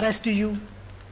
RSTU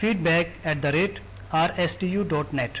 feedback@rstu.net।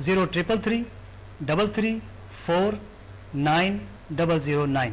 0333349009।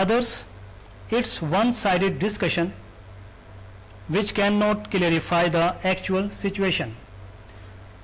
others it's one-sided discussion which cannot clarify the actual situation।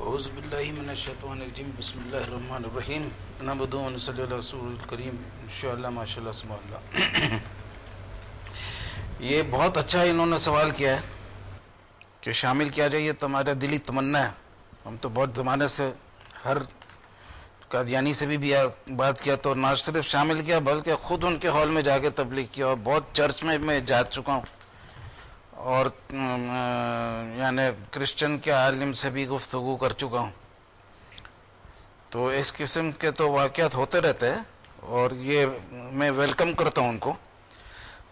اعوذ باللہ من الشیطان الرجیم بسم اللہ الرحمن الرحیم نحمدہ و نصلی علی رسول الکریم انشاءاللہ ماشاءاللہ سبحان اللہ. یہ بہت اچھا انہوں نے سوال کیا ہے کہ شامل کیا جائے. یہ تو ہمارا دلی تمنا ہے. ہم تو بہت زمانے سے ہر قادیانی سے بھی بات کیا تو نہ صرف شامل کیا بلکہ خود ان کے ہال میں جا کے تبلیغ کیا اور بہت چرچ میں جا چکا ہوں اور یعنی کرسچن کے عالم سے بھی گفتگو کر چکا ہوں. تو اس قسم کے تو واقعات ہوتے رہتے ہیں اور یہ میں ویلکم کرتا ہوں ان کو.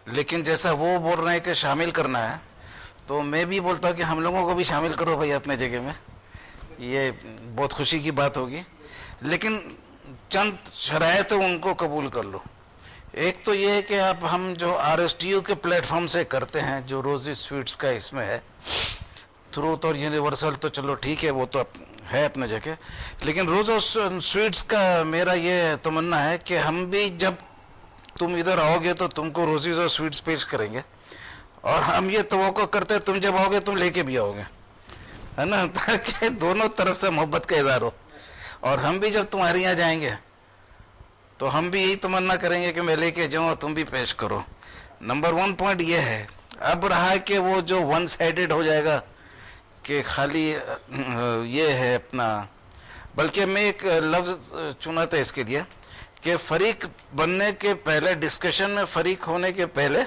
لیکن جیسا وہ بول رہے ہیں کہ شامل کرنا ہے تو میں بھی بولتا ہوں کہ ہم لوگوں کو بھی شامل کرو بھائی اپنے جگہ میں. یہ بہت خوشی کی بات ہوگی لیکن چند شرائط ان کو قبول کر لو. ایک تو یہ ہے کہ اب ہم جو RSTU کے پلیٹ فارم سے کرتے ہیں جو روزی سویٹس کا اس میں ہے تھروت اور یونیورسل تو چلو ٹھیک ہے وہ تو ہے اپنے جگہ. لیکن روز اور سویٹس کا میرا یہ تمنا ہے کہ ہم بھی جب تم ادھر آؤ گے تو تم کو روزیز اور سویٹس پیش کریں گے اور ہم یہ توقع کرتے ہیں تم جب آؤ گے تم لے کے بھی آؤ گے ہے نا تاکہ دونوں طرف سے محبت کا اظہار ہو. اور ہم بھی جب تمہارے یہاں جائیں گے تو ہم بھی یہی تمنا کریں گے کہ میں لے کے جاؤں اور تم بھی پیش کرو. نمبر 1 پوائنٹ یہ ہے. اب رہا کہ وہ جو ون سائیڈڈ ہو جائے گا کہ خالی یہ ہے اپنا بلکہ میں ایک لفظ چنا تھا اس کے لیے کہ فریق بننے کے پہلے ڈسکشن میں فریق ہونے کے پہلے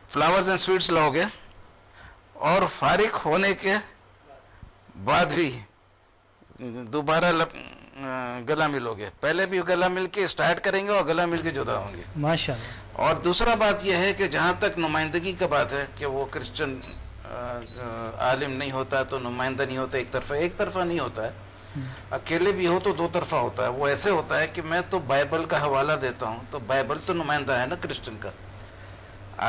فلاورز اینڈ سویٹس لاؤ گے اور فارغ ہونے کے بعد بھی دوبارہ گلا ملو گے. پہلے بھی گلا مل کے سٹارٹ کریں گے اور گلا مل کے جدا ہوں گے ماشاءاللہ. اور دوسرا بات یہ ہے کہ جہاں تک نمائندگی کا بات ہے کہ وہ کرسچن عالم نہیں ہوتا تو نمائندہ نہیں ہوتا. ایک طرفہ نہیں ہوتا ہے. اکیلے بھی ہو تو دو طرفہ ہوتا ہے. وہ ایسے ہوتا ہے کہ میں تو بائبل کا حوالہ دیتا ہوں تو بائبل تو نمائندہ ہے نا کرسچن کا.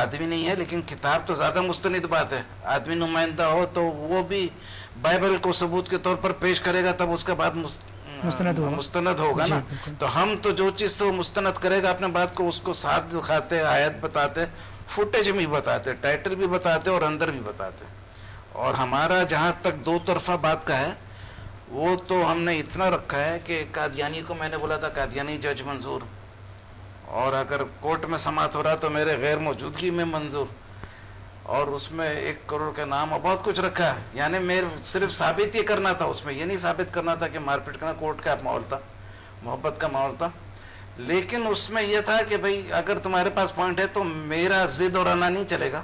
آدمی نہیں ہے لیکن کتاب تو زیادہ مستند بات ہے. آدمی نمائندہ ہو تو وہ بھی بائبل کو ثبوت کے طور پر پیش کرے گا تب اس کے بعد مستند ہوگا نا. تو ہم تو جو چیز تو مستند کرے گا اپنے بات کو اس کو ساتھ دکھاتے آیت بتاتے فوٹیج میں بتاتے ٹائٹل بھی بتاتے اور اندر بھی بتاتے. اور ہمارا جہاں تک دو طرفہ بات کا ہے وہ تو ہم نے اتنا رکھا ہے کہ قادیانی کو میں نے بولا تھا قادیانی جج منظور اور اگر کورٹ میں سماعت ہو رہا تو میرے غیر موجودگی میں منظور اور اس میں 1 کروڑ کا نام اور بہت کچھ رکھا ہے. یعنی میں صرف ثابت یہ کرنا تھا اس میں یہ نہیں ثابت کرنا تھا کہ مار پیٹ کرنا. کورٹ کا ماحول تھا محبت کا ماحول تھا لیکن اس میں یہ تھا کہ بھئی اگر تمہارے پاس پوائنٹ ہے تو میرا ضد اور آنا نہیں چلے گا.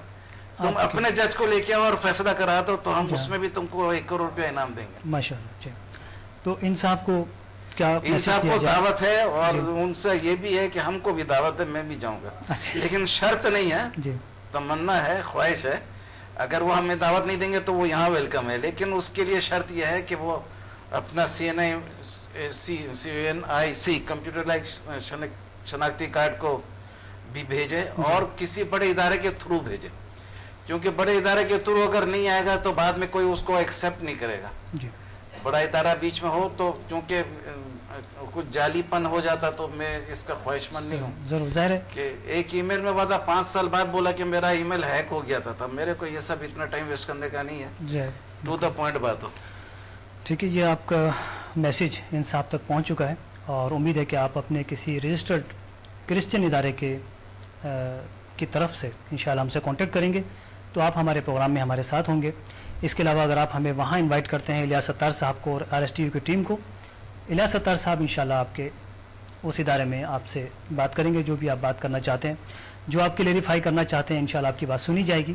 تم اپنے جج کو لے کے آؤ اور فیصلہ کرا دو تو ہم اس میں بھی تم کو 1 کروڑ روپیہ انعام دیں گے ماشاءاللہ. تو ان صاحب کو کیا انصاف کو دعوت ہے اور ان سے یہ بھی ہے کہ ہم کو بھی دعوت ہے میں بھی جاؤں گا لیکن شرط نہیں ہے تمنا ہے خواہش ہے. اگر وہ ہمیں دعوت نہیں دیں گے تو وہ یہاں ویلکم ہے لیکن اس کے لیے شرط یہ ہے کہ وہ اپنا CNIC کمپیوٹرائز شناختی کارڈ کو بھی بھیجے اور کسی بڑے ادارے کے تھرو بھیجے کیونکہ بڑے ادارے کے تھرو اگر نہیں آئے گا تو بعد میں کوئی اس کو ایکسیپٹ نہیں کرے گا. بڑا ادارہ بیچ میں ہو تو کیونکہ کچھ جعلی پن ہو جاتا تو میں اس کا خواہش مند نہیں ہوں. ضرور ظاہر ہے کہ ایک ای میل میں وعدہ 5 سال بعد بولا کہ میرا ای میل ہیک ہو گیا تھا میرے کو یہ سب اتنا ٹائم ویسٹ کرنے کا نہیں ہے. ٹو دا پوائنٹ بات ہو. ٹھیک ہے. یہ آپ کا میسیج انصاف تک پہنچ چکا ہے اور امید ہے کہ آپ اپنے کسی رجسٹرڈ کرسچن ادارے کی طرف سے انشاءاللہ ہم سے کانٹیکٹ کریں گے تو آپ ہمارے پروگرام میں ہمارے ساتھ ہوں گے. اس کے علاوہ اگر آپ ہمیں وہاں انوائٹ کرتے ہیں الیاس ستار صاحب کو اور RSTU کی ٹیم کو الیاس ستار صاحب انشاءاللہ آپ کے اس ادارے میں آپ سے بات کریں گے جو بھی آپ بات کرنا چاہتے ہیں جو آپ کلیریفائی کرنا چاہتے ہیں انشاءاللہ آپ کی بات سنی جائے گی.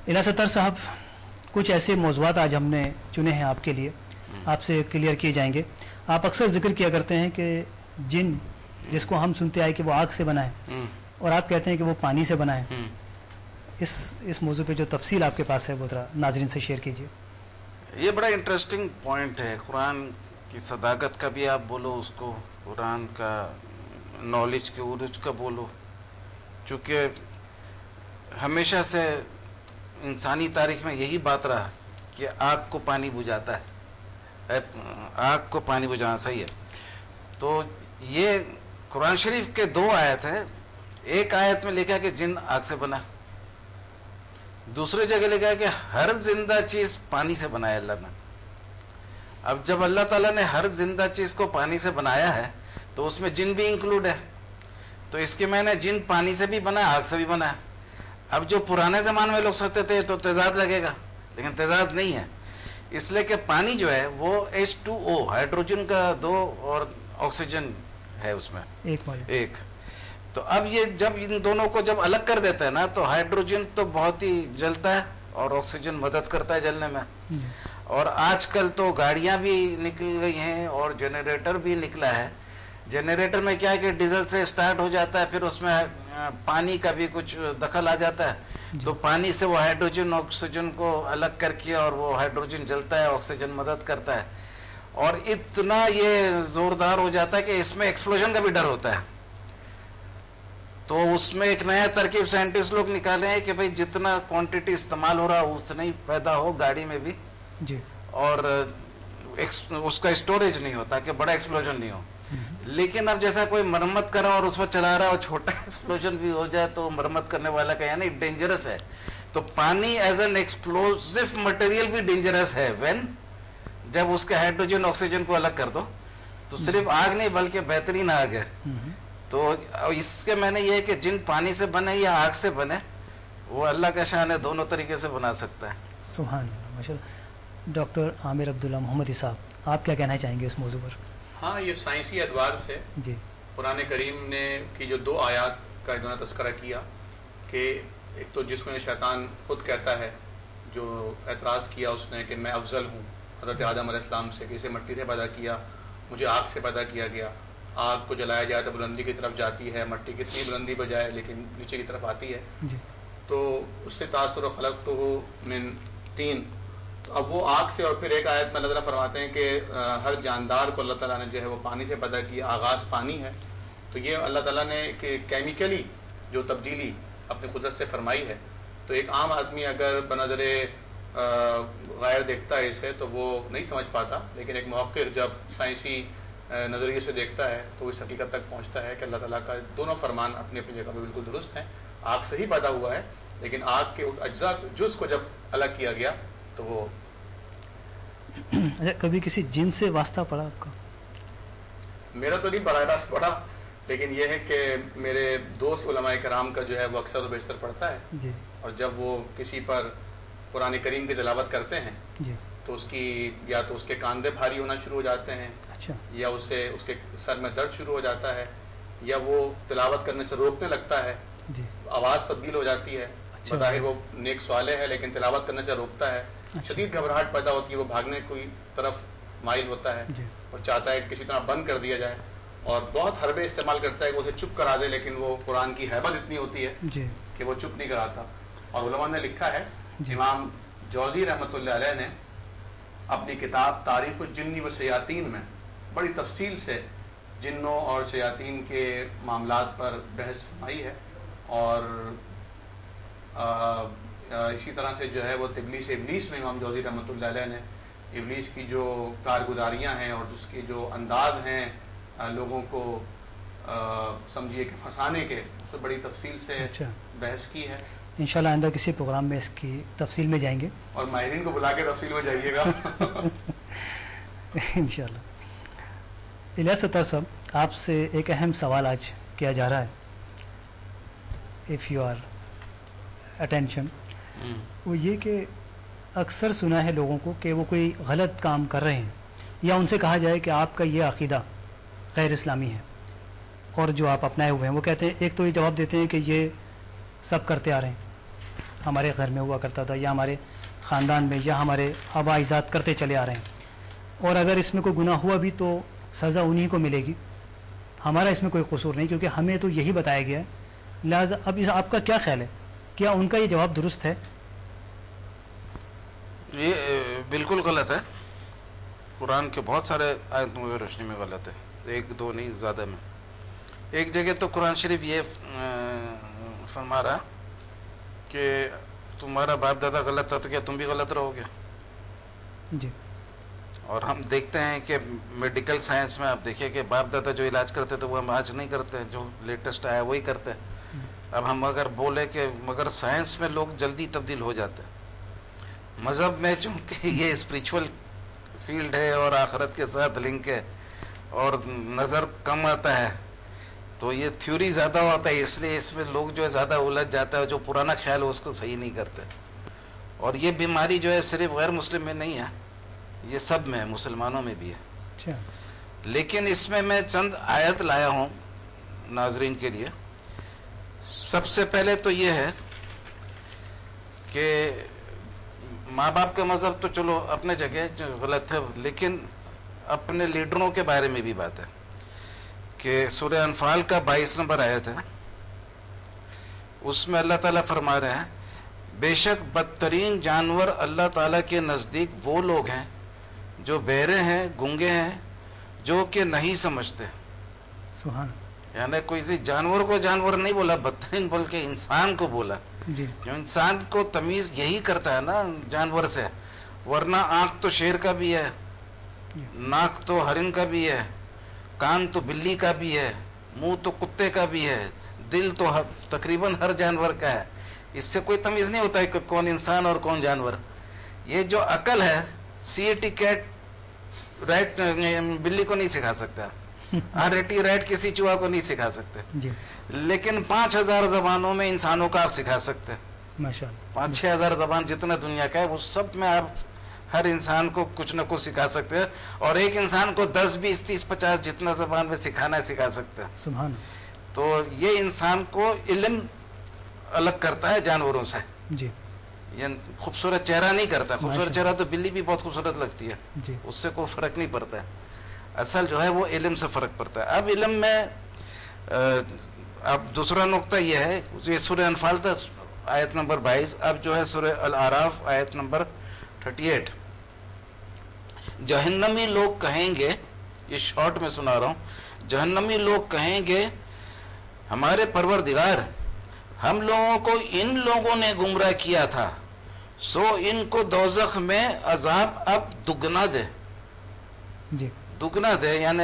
الیاس ستار صاحب کچھ ایسے موضوعات آج ہم نے چنے ہیں آپ کے لیے آپ سے کلیئر کیے جائیں گے. آپ اکثر ذکر کیا کرتے ہیں کہ جن جس کو ہم سنتے آئے کہ وہ آگ سے بنا ہے اور آپ کہتے ہیں کہ وہ پانی سے بنا ہے. اس موضوع پہ جو تفصیل آپ کے پاس ہے وہ ذرا ناظرین سے شیئر کیجیے. یہ بڑا انٹرسٹنگ پوائنٹ ہے. قرآن کی صداقت کا بھی آپ بولو اس کو قرآن کا نالج کے عروج کا بولو چونکہ ہمیشہ سے انسانی تاریخ میں یہی بات رہا کہ آگ کو پانی بجھاتا ہے. آگ کو پانی بجھانا صحیح ہے. تو یہ قرآن شریف کے 2 آیت ہیں. ایک آیت میں لکھا کہ جن آگ سے بنا دوسری جگہ لکھا ہے کہ ہر زندہ چیز پانی سے بنایا اللہ نے. اب جب اللہ تعالیٰ نے ہر زندہ چیز کو پانی سے بنایا ہے تو اس میں جن بھی انکلوڈ ہے، تو اس کے میں نے جن پانی سے بھی بنا ہے، آگ سے بھی بنا ہے. اب جو پرانے زمانے میں لوگ سوچتے تھے تو تیزاد لگے گا، لیکن تیزاد نہیں ہے، اس لیے کہ پانی جو ہے وہ H2O ہائیڈروجن کا 2 اور آکسیجن ہے اس میں ایک. تو اب یہ جب ان دونوں کو جب الگ کر دیتا ہے نا تو ہائیڈروجن تو بہت ہی جلتا ہے اور آکسیجن مدد کرتا ہے جلنے میں. اور آج کل تو گاڑیاں بھی نکل گئی ہیں اور جنریٹر بھی نکلا ہے. جنریٹر میں کیا ہے کہ ڈیزل سے سٹارٹ ہو جاتا ہے، پھر اس میں پانی کا بھی کچھ دخل آ جاتا ہے، تو پانی سے وہ ہائیڈروجن آکسیجن کو الگ کر کے اور وہ ہائیڈروجن جلتا ہے، آکسیجن مدد کرتا ہے، اور اتنا یہ زوردار ہو جاتا ہے کہ اس میں ایکسپلوژن کا بھی ڈر ہوتا ہے. تو اس میں ایک نیا ترکیب سائنٹسٹ لوگ نکالے ہیں کہ بھئی جتنا کوانٹٹی استعمال ہو رہا ہے اتنا ہی پیدا ہو گاڑی میں بھی جی، اور اس کا اسٹوریج نہیں ہوتا کہ بڑا ایکسپلوژن نہیں ہو. لیکن اب جیسا کوئی مرمت کر رہا اور اس میں چلا رہا ہے اور چھوٹا ایکسپلوژن بھی ہو جائے تو مرمت کرنے والا کا یعنی ڈینجرس ہے. تو پانی ایز این ایکسپلوزو مٹیریل بھی ڈینجرس ہے وین جب اس کے ہائیڈروجن آکسیجن کو الگ کر دو تو صرف آگ نہیں بلکہ بہترین آگ ہے. تو اس کے میں نے یہ ہے کہ جن پانی سے بنے یا آگ سے بنے وہ اللہ کا شان ہے، دونوں طریقے سے بنا سکتا ہے. سبحان اللہ، ماشاء اللہ. ڈاکٹر عامر عبداللہ محمدی صاحب، آپ کیا کہنا چاہیں گے اس موضوع پر؟ ہاں، یہ سائنسی ادوار سے جی قرآن کریم نے کی جو 2 آیات کا انہوں نے تذکرہ کیا کہ ایک تو جس میں شیطان خود کہتا ہے، جو اعتراض کیا اس نے کہ میں افضل ہوں حضرت آدم علیہ السلام سے، کہ اسے مٹی سے پیدا کیا، مجھے آگ سے پیدا کیا گیا، آگ کو جلایا جائے تو بلندی کی طرف جاتی ہے، مٹی کتنی بلندی پہ جائے لیکن نیچے کی طرف آتی ہے. تو اس سے تاثر و خلقتہ من طین. اب وہ آگ سے، اور پھر ایک آیت میں اللہ تعالیٰ فرماتے ہیں کہ ہر جاندار کو اللہ تعالیٰ نے جو ہے وہ پانی سے پیدا کیا، آغاز پانی ہے. تو یہ اللہ تعالیٰ نے کہ کیمیکلی جو تبدیلی اپنی قدرت سے فرمائی ہے. تو ایک عام آدمی اگر بنظر غیر دیکھتا ہے اسے تو وہ نہیں سمجھ پاتا، لیکن ایک محقق جب سائنسی نظریے سے دیکھتا ہے تو اس حقیقت تک پہنچتا ہے کہ اللہ تعالیٰ کا دونوں فرمان اپنی اپنی جگہ پہ بالکل درست ہیں. آگ سے ہی پیدا ہوا ہے، لیکن آگ کے اس اجزاء جز کو جب الگ کیا گیا تو وہ. اچھا، کبھی کسی جن سے واسطہ پڑا آپ کا؟ میرا تو نہیں براہ راست پڑا، لیکن یہ ہے کہ میرے دوست علماء کرام کا جو ہے وہ اکثر و بیشتر پڑھتا ہے جی. اور جب وہ کسی پر قرآن کریم کی تلاوت کرتے ہیں جی. تو اس کی یا تو اس کے کاندھے بھاری ہونا شروع ہو جاتے ہیں، اچھا، یا اس کے سر میں درد شروع ہو جاتا ہے، یا وہ تلاوت کرنے سے روکنے لگتا ہے، جی. آواز تبدیل ہو جاتی ہے. اچھا. بظاہر وہ نیک صالح ہے لیکن تلاوت کرنے سے روکتا ہے. اچھا. شدید گھبراہٹ پیدا ہوتی ہے، وہ بھاگنے کی طرف مائل ہوتا ہے جی. اور چاہتا ہے کہ کسی طرح بند کر دیا جائے، اور بہت حربے استعمال کرتا ہے کہ اسے چپ کرا دے، لیکن وہ قرآن کی ہیبت اتنی ہوتی ہے جی. کہ وہ چپ نہیں کراتا. اور علماء نے لکھا ہے، جی. امام جوزی رحمۃ اللہ علیہ نے اپنی کتاب تاریخ الجن و شیاطین میں بڑی تفصیل سے جنوں اور شیاطین کے معاملات پر بحث فرمائی ہے. اور اسی طرح سے جو ہے وہ تبلیس ابلیس میں امام جوزی رحمۃ اللہ علیہ نے ابلیس کی جو کارگزاریاں ہیں اور اس کے جو انداز ہیں لوگوں کو سمجھیے کہ پھنسانے کے، اس سے بڑی تفصیل سے بحث کی ہے. انشاءاللہ آئندہ کسی پروگرام میں اس کی تفصیل میں جائیں گے اور ماہرین کو بلا کے تفصیل میں جائیے گا. انشاءاللہ. الیاس ستار صاحب، آپ سے ایک اہم سوال آج کیا جا رہا ہے، اف یو آر اٹینشن. وہ یہ کہ اکثر سنا ہے لوگوں کو کہ وہ کوئی غلط کام کر رہے ہیں، یا ان سے کہا جائے کہ آپ کا یہ عقیدہ غیر اسلامی ہے اور جو آپ اپنائے ہوئے ہیں، وہ کہتے ہیں، ایک تو یہ جواب دیتے ہیں کہ یہ سب کرتے آ رہے ہیں، ہمارے گھر میں ہوا کرتا تھا یا ہمارے خاندان میں یا ہمارے آبا اجداد کرتے چلے آ رہے ہیں، اور اگر اس میں کوئی گناہ ہوا بھی تو سزا انہی کو ملے گی، ہمارا اس میں کوئی قصور نہیں کیونکہ ہمیں تو یہی بتایا گیا ہے. لہٰذا اب اس آپ کا کیا خیال ہے، کیا ان کا یہ جواب درست ہے؟ یہ بالکل غلط ہے. قرآن کے بہت سارے آیتوں کی روشنی میں غلط ہے، ایک دو نہیں زیادہ میں. ایک جگہ تو قرآن شریف یہ فرما رہا کہ تمہارا باپ دادا غلط تھا تو کیا تم بھی غلط رہو گے. جی. اور ہم دیکھتے ہیں کہ میڈیکل سائنس میں آپ دیکھیے کہ باپ دادا جو علاج کرتے تھے وہ ہم آج نہیں کرتے، جو لیٹسٹ آیا وہی کرتے ہیں. اب ہم اگر بولے کہ مگر سائنس میں لوگ جلدی تبدیل ہو جاتے ہیں، مذہب میں چونکہ یہ اسپریچول فیلڈ ہے اور آخرت کے ساتھ لنک ہے اور نظر کم آتا ہے تو یہ تھیوری زیادہ ہوتا ہے، اس لیے اس میں لوگ جو ہے زیادہ الجھ جاتا ہے، جو پرانا خیال ہے اس کو صحیح نہیں کرتے. اور یہ بیماری جو ہے صرف غیر مسلم میں نہیں ہے، یہ سب میں ہے، مسلمانوں میں بھی ہے. اچھا. لیکن اس میں چند آیت لایا ہوں ناظرین کے لیے. سب سے پہلے تو یہ ہے کہ ماں باپ کا مذہب تو چلو اپنے جگہ غلط ہے، لیکن اپنے لیڈروں کے بارے میں بھی بات ہے کہ سورہ انفال کا 22 نمبر آیت ہے، اس میں اللہ تعالیٰ فرما رہے ہیں بے شک بدترین جانور اللہ تعالیٰ کے نزدیک وہ لوگ ہیں جو بہرے ہیں، گونگے ہیں، جو کہ نہیں سمجھتے. سبحان. یعنی کوئی جانور کو جانور نہیں بولا بدترین، بلکہ انسان کو بولا. جی. جو انسان کو تمیز یہی کرتا ہے نا جانور سے، ورنہ آنکھ تو شیر کا بھی ہے، ناک تو ہرن کا بھی ہے، کان تو بلی کا بھی ہے، منہ تو کتے کا بھی ہے، دل تو تقریباً ہر جانور کا ہے. اس سے کوئی تمیز نہیں ہوتا ہے کہ کون انسان اور کون جانور. یہ جو عقل ہے CAT کیٹ ریٹ بلی کو نہیں سکھا سکتا، RAT ریٹ کسی چوہا کو نہیں سکھا سکتے. جی. لیکن 5000 زبانوں میں انسانوں کا آپ سکھا سکتے ہیں. ماشاء اللہ. 5-6 ہزار زبان جتنا دنیا کا ہے وہ سب میں آپ ہر انسان کو کچھ نہ کچھ سکھا سکتے ہیں، اور ایک انسان کو 10 20 30 50 جتنا زبان میں سکھانا ہے سکھا سکتے ہیں. سبحان. تو یہ انسان کو علم الگ کرتا ہے جانوروں سے. جی. یہ خوبصورت چہرہ نہیں کرتا. خوبصورت ماشاء چہرہ تو بلی بھی بہت خوبصورت لگتی ہے، جی. اس سے کوئی فرق نہیں پڑتا ہے. اصل جو ہے وہ علم سے فرق پڑتا ہے. اب علم میں اب دوسرا نقطہ یہ ہے، یہ سورہ انفال تھا آیت نمبر 22. اب جو ہے سورہ الاعراف آیت نمبر 38. جہنمی لوگ کہیں گے، یہ شارٹ میں سنا رہا ہوں، جہنمی لوگ کہیں گے ہمارے پروردگار ہم لوگوں کو ان لوگوں نے گمراہ کیا تھا، سو ان کو دوزخ میں عذاب اب دگنا دے. جی. دگنا دے یعنی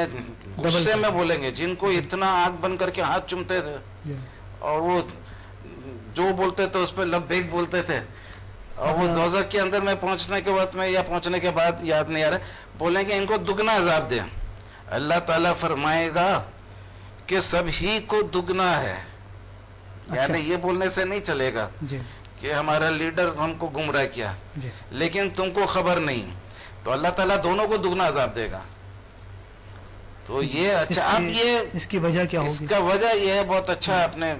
غصے میں بولیں گے. جن کو اتنا آنکھ بند کر کے ہاتھ چومتے تھے جی. اور وہ جو بولتے تھے اس پہ لبیک بولتے تھے، اور وہ دوزخ کے اندر میں پہنچنے کے وقت میں یا پہنچنے کے بعد یاد نہیں آ رہا، بولیں گے ان کو دگنا عذاب دے. اللہ تعالیٰ فرمائے گا کہ سب ہی کو دگنا ہے. یعنی یہ بولنے سے نہیں چلے گا جی. کہ ہمارا لیڈر ہم کو گمراہ کیا، جی. لیکن تم کو خبر نہیں، تو اللہ تعالیٰ دونوں کو دگنا عذاب دے گا. تو یہ اچھا. اب یہ اس کی وجہ کیا اس ہوگی؟ کا وجہ یہ ہے، بہت اچھا اپنے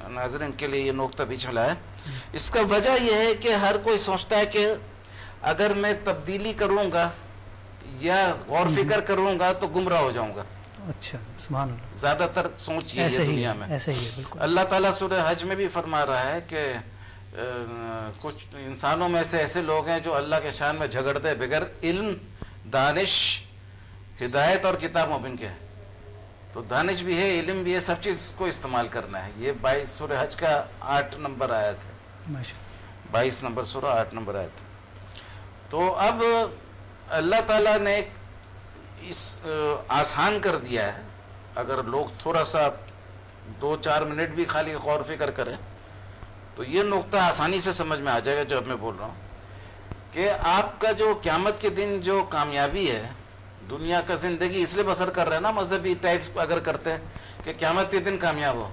ناظرین کے لیے یہ نقطہ بھی چلا ہے. اس کا وجہ یہ ہے کہ ہر کوئی سوچتا ہے کہ اگر میں تبدیلی کروں گا یا غور فکر کروں گا تو گمراہ ہو جاؤں گا. اچھا. سبحان اللہ. زیادہ تر سوچ یہ ہے دنیا میں. ایسا ہی ہے بالکل. اللہ تعالیٰ سورہ حج میں بھی فرما رہا ہے کہ کچھ انسانوں میں سے ایسے لوگ ہیں جو اللہ کے شان میں جھگڑتے بغیر علم، دانش، ہدایت اور کتاب مبین کے. تو دانش بھی ہے، علم بھی ہے، سب چیز کو استعمال کرنا ہے. یہ 22 سورہ حج کا 8 نمبر آیت ہے. ماشاء 22 نمبر سورہ 8 نمبر آیت. تو اب اللہ تعالیٰ نے اس آسان کر دیا ہے. اگر لوگ تھوڑا سا 2-4 منٹ بھی خالی غور فکر کریں تو یہ نقطہ آسانی سے سمجھ میں آ جائے گا جو اب میں بول رہا ہوں کہ آپ کا جو قیامت کے دن جو کامیابی ہے، دنیا کا زندگی اس لیے بسر کر رہے ہیں نا مذہبی ٹائپ اگر کرتے ہیں کہ قیامت کے دن کامیاب ہو.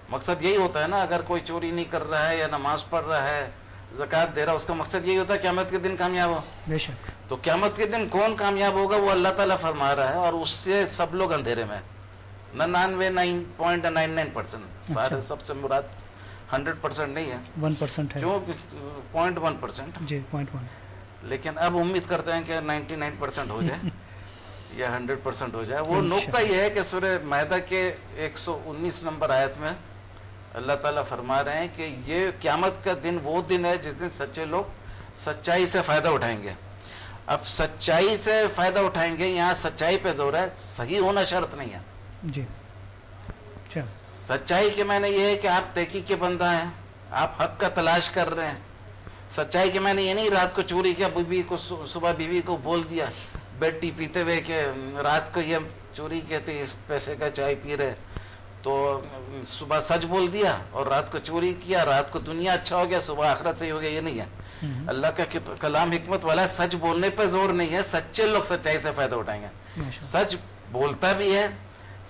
مقصد یہی ہوتا ہے نا. اگر کوئی چوری نہیں کر رہا ہے یا نماز پڑھ رہا ہے، زکوٰۃ دے رہا ہے، اس کا مقصد یہی ہوتا ہے قیامت کے دن کامیاب ہو. بے شک. تو قیامت کے دن کون کامیاب ہوگا وہ اللہ تعالیٰ فرما رہا ہے، اور اس سے سب لوگ اندھیرے میں. 99.99% سارے سب سے مراد 100% نہیں ہے، 1% ہے. کیوں 0.1%. جی 0.1. لیکن اب امید کرتے ہیں کہ 99% ہو جائے یا 100% ہو جائے. وہ نقطہ یہ ہے کہ سورہ مائدہ کے 119 نمبر آیت میں اللہ تعالیٰ فرما رہے ہیں کہ یہ قیامت کا دن وہ دن ہے جس دن سچے لوگ سچائی سے فائدہ اٹھائیں گے. اب سچائی سے فائدہ اٹھائیں گے، یہاں سچائی پہ زور ہے، صحیح ہونا شرط نہیں ہے. جی. اچھا. سچائی کے معنی یہ ہے کہ آپ تحقیق کے بندہ ہیں، آپ حق کا تلاش کر رہے ہیں. سچائی کے معنی یہ نہیں رات کو چوری کیا، بیوی کو صبح بیوی کو بول دیا بیٹی پیتے ہوئے کہ رات کو یہ چوری کہتے اس پیسے کا چائے پی رہے، تو صبح سچ بول دیا اور رات کو چوری کیا، رات کو دنیا اچھا ہو گیا، صبح آخرت صحیح ہو گیا. یہ نہیں ہے. اللہ کا کلام حکمت والا ہے، سچ بولنے پہ زور نہیں ہے، سچے لوگ سچائی سے فائدہ اٹھائیں گے. سچ بولتا بھی ہے،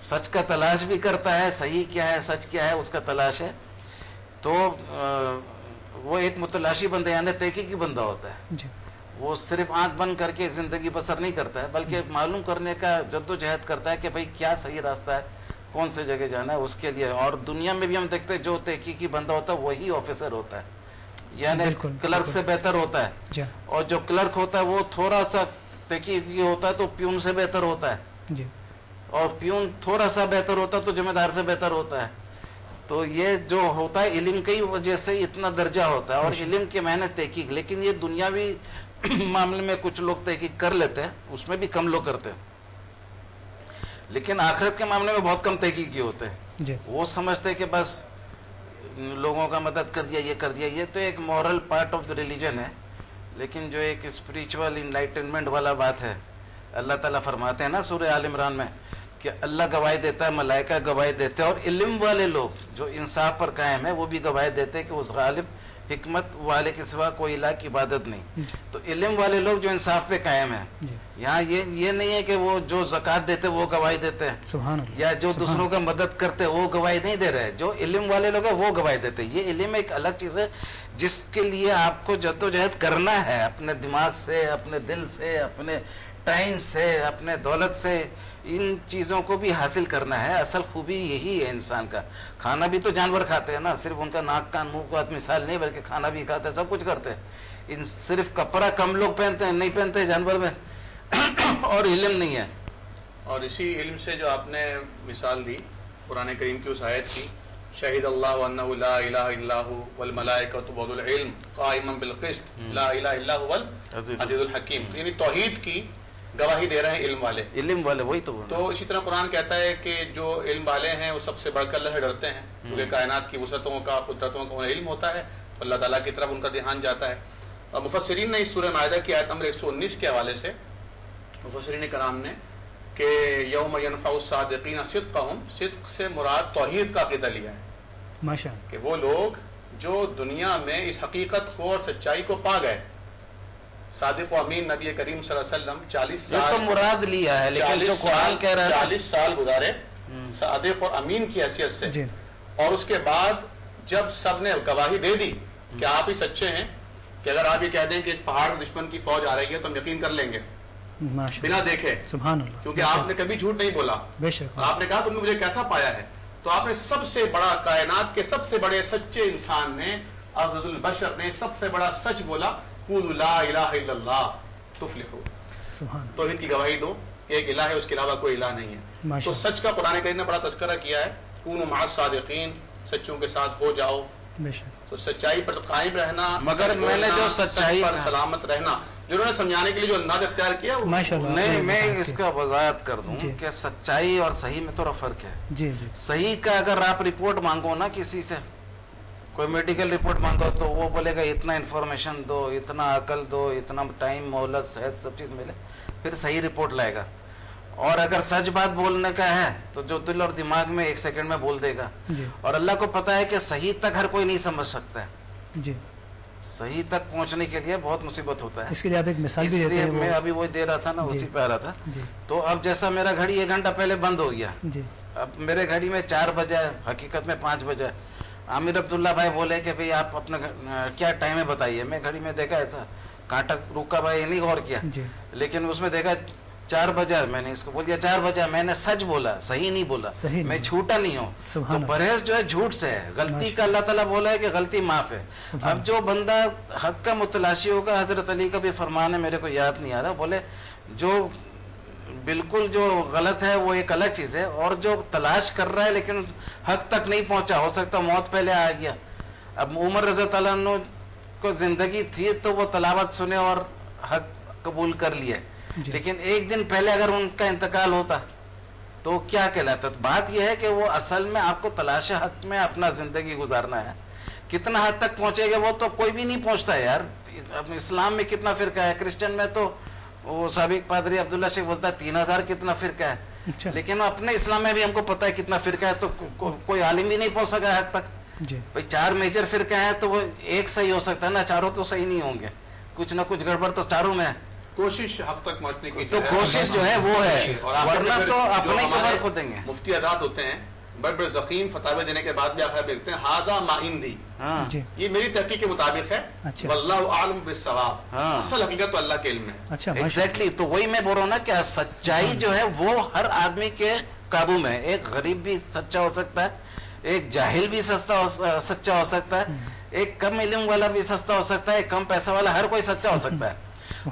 سچ کا تلاش بھی کرتا ہے، صحیح کیا ہے سچ کیا ہے اس کا تلاش ہے، تو وہ ایک متلاشی بندہ یعنی تحقیقی بندہ ہوتا ہے. وہ صرف آنکھ بند کر کے زندگی بسر نہیں کرتا ہے، بلکہ معلوم کرنے کا جد و جہد کرتا ہے کہ بھئی کیا صحیح راستہ ہے، کون سے جگہ جانا ہے اس کے لیے. اور دنیا میں بھی ہم دیکھتے ہیں جو تحقیقی بندہ ہوتا ہے وہی آفیسر ہوتا ہے، یعنی کلرک سے بہتر ہوتا ہے. اور جو کلرک ہوتا ہے وہ تھوڑا سا تحقیقی ہوتا ہے تو پیون سے بہتر ہوتا ہے، اور پیون تھوڑا سا بہتر ہوتا ہے تو ذمہ دار سے بہتر ہوتا ہے. تو یہ جو ہوتا ہے علم کی وجہ سے اتنا درجہ ہوتا ہے، اور علم کے معنی تحقیق. لیکن یہ دنیاوی معاملے میں کچھ لوگ تحقیق کر لیتے ہیں، اس میں بھی کم لوگ کرتے ہیں، لیکن آخرت کے معاملے میں بہت کم تحقیقی ہوتے ہیں. وہ سمجھتے ہیں کہ بس لوگوں کا مدد کر دیا، یہ کر دیا. یہ تو ایک moral part of the religion ہے، لیکن جو ایک اسپریچول انلائٹنمنٹ والا بات ہے، اللہ تعالیٰ فرماتے ہیں نا سورہ آل عمران میں کہ اللہ گواہی دیتا ہے، ملائکہ گواہی دیتے ہیں، اور علم والے لوگ جو انصاف پر قائم ہیں وہ بھی گواہی دیتے ہیں کہ اس غالب حکمت والے کے سوا کوئی الہ کی عبادت نہیں. تو علم والے لوگ جو انصاف پہ قائم ہیں، یہاں یہ نہیں ہے کہ وہ جو زکوٰۃ دیتے وہ گواہی دیتے ہیں، یا جو دوسروں کا مدد کرتے وہ گواہی نہیں دے رہے. جو علم والے لوگ ہیں وہ گواہی دیتے. یہ علم ایک الگ چیز ہے جس کے لیے آپ کو جد و جہد کرنا ہے، اپنے دماغ سے، اپنے دل سے، اپنے ٹائم سے، اپنے دولت سے، ان چیزوں کو بھی حاصل کرنا ہے. اصل خوبی یہی ہے انسان کا. کھانا بھی تو جانور کھاتے ہیں نا، صرف ان کا ناک کان منہ کو مثال نہیں، بلکہ کھانا بھی کھاتے ہیں، سب کچھ کرتے ہیں. صرف کپڑا کم لوگ پہنتے ہیں، نہیں پہنتے جانور میں، اور علم نہیں ہے. اور اسی علم سے جو آپ نے مثال دی قرآن کریم کی اس آیت کی، شہید اللہ انہ لا الہ الا ہو والملائکۃ واولو العلم قائما بالقسط لا الہ الا هو العزیز الحکیم. یعنی توحید کی گواہی دے رہے ہیں علم والے وہی تو اسی طرح قرآن کہتا ہے کہ جو علم والے ہیں وہ سب سے بڑھ کر اللہ سے ڈرتے ہیں، کیونکہ کائنات کی وسعتوں کا، قدرتوں کا انہیں علم ہوتا ہے، اللہ تعالیٰ کی طرف ان کا دھیان جاتا ہے. اور مفسرین نے اس سورہ مائدہ کی آیت نمبر 119 کے حوالے سے مفسرین کرام نے کہ یوم ینفع الصادقین صدقہم، صدق سے مراد توحید کا عقیدہ لیا ہے، ماشاءاللہ، کہ وہ لوگ جو دنیا میں اس حقیقت کو اور سچائی کو پا گئے. صادق و امین نبی کریم صلی اللہ علیہ وسلم 40 سال تو مراد لیا ہے، لیکن جو قرآن کہہ رہا ہے 40 سال گزارے صادق اور امین کی حیثیت سے، اور اس کے بعد جب سب نے گواہی دے دی کہ آپ ہی سچے ہیں، کہ اگر آپ یہ کہہ دیں کہ اس پہاڑ دشمن کی فوج آ رہی ہے تو ہم یقین کر لیں گے بنا دیکھے، سبحان اللہ، کیونکہ آپ نے کبھی جھوٹ نہیں بولا. آپ نے کہا تم نے مجھے کیسا پایا ہے، تو آپ نے سب سے بڑا، کائنات کے سب سے بڑے سچے انسان نے، افضل البشر نے سب سے بڑا سچ بولا، قولوا لا الہ الا اللہ تفلحوا. توحید کی گواہی دو، ایک الہ ہے، اس کے علاوہ کوئی الہ نہیں ہے. تو سچ کا قرآن کریم نے بڑا تذکرہ کیا ہے، کونوا مع الصادقین، سچوں کے ساتھ ہو جاؤ. تو سچائی پر قائم رہنا، مگر میں نے جو سچائی پر سلامت رہنا، جنہوں نے سمجھانے کے لیے جو انداز اختیار کیا، نہیں، میں اس کا وضاحت کر دوں کہ سچائی اور صحیح میں تھوڑا فرق ہے. صحیح کا اگر آپ رپورٹ مانگو نا کسی سے، کوئی میڈیکل رپورٹ مانگو تو وہ بولے گا اتنا انفارمیشن دو، اتنا عقل دو، اتنا ٹائم، مہلت، صحت، سب چیز ملے پھر صحیح رپورٹ لائے گا. اور اگر سچ بات بولنے کا ہے تو جو دل اور دماغ میں 1 سیکنڈ میں بول دے گا. اور اللہ کو پتا ہے کہ صحیح تک ہر کوئی نہیں سمجھ سکتا ہے، صحیح تک پہنچنے کے لیے بہت مصیبت ہوتا ہے. اس کے لیے آپ ایک مثال بھی دیتے ہیں، میں ابھی وہ دے رہا تھا نا، اسی پہ آ رہا تھا. تو اب جیسا میرا گھڑی 1 گھنٹہ پہلے بند ہو گیا، اب میرے گھڑی میں 4 بجے، حقیقت میں 5 بجے. عامر عبداللہ بھائی بولے کہ بھئی آپ اپنا کیا ٹائم ہے بتائیے. میں گھڑی میں دیکھا ایسا کانٹا رکا بھائی، یہ نہیں غور کیا، لیکن اس میں دیکھا 4 بجے. میں نے اس کو بول دیا 4 بجے. میں نے سچ بولا، صحیح نہیں بولا، میں جھوٹا نہیں ہوں. تو پرہیز جو ہے جھوٹ سے ہے. غلطی کا اللہ تعالیٰ بولا ہے کہ غلطی معاف ہے. اب جو بندہ حق کا متلاشی ہوگا، حضرت علی کا بھی فرمان ہے، میرے کو یاد نہیں آ رہا، بولے جو بالکل جو غلط ہے وہ ایک الگ چیز ہے، اور جو تلاش کر رہا ہے لیکن حق تک نہیں پہنچا، ہو سکتا موت پہلے آ گیا. اب عمر رضی اللہ عنہ کو زندگی تھی تو وہ تلاوت سنے اور حق قبول کر لیے، لیکن 1 دن پہلے اگر ان کا انتقال ہوتا تو کیا کہلاتا. بات یہ ہے کہ وہ اصل میں آپ کو تلاش حق میں اپنا زندگی گزارنا ہے. کتنا حد تک پہنچے گا وہ تو کوئی بھی نہیں پہنچتا ہے یار. اسلام میں کتنا فرقہ ہے، کرسچن میں تو وہ سابق پادری عبداللہ شیخ بولتا ہے 3000 کتنا فرقہ ہے. لیکن اپنے اسلام میں بھی ہم کو پتا ہے کتنا فرقہ ہے، تو کوئی عالم بھی نہیں پہنچ سکا حق تک. جی بھائی 4 میجر فرقے ہیں تو وہ ایک صحیح ہو سکتا ہے نا, چاروں تو صحیح نہیں ہوں گے, کچھ نہ کچھ گڑبڑ تو چاروں میں ہے. کوشش حق تک پہنچنے کی تو کوشش جو ہے وہ ہے, ورنہ تو اپنے ہی قبر کھو دیں گے. مفتی حضرات ہوتے ہیں بڑے بڑے ضخیم فتاوی دینے کے بعد بھی آخر لکھتے ہیں ہاذا ما عندی, جی یہ میری تحقیق کے مطابق ہے, اچھا واللہ اعلم بالصواب, ہاں اصل حقیقت تو اللہ کے علم میں. اچھا ایگزیکٹلی, تو وہی میں بول رہا ہوں نا کہ سچائی جو ہے وہ ہر آدمی کے قابو میں ہے. ایک غریب بھی سچا ہو سکتا ہے, ایک جاہل بھی سچا ہو سکتا ہے, ایک کم علم والا بھی سچا ہو سکتا ہے, ایک کم پیسہ والا, ہر کوئی سچا ہو سکتا ہے.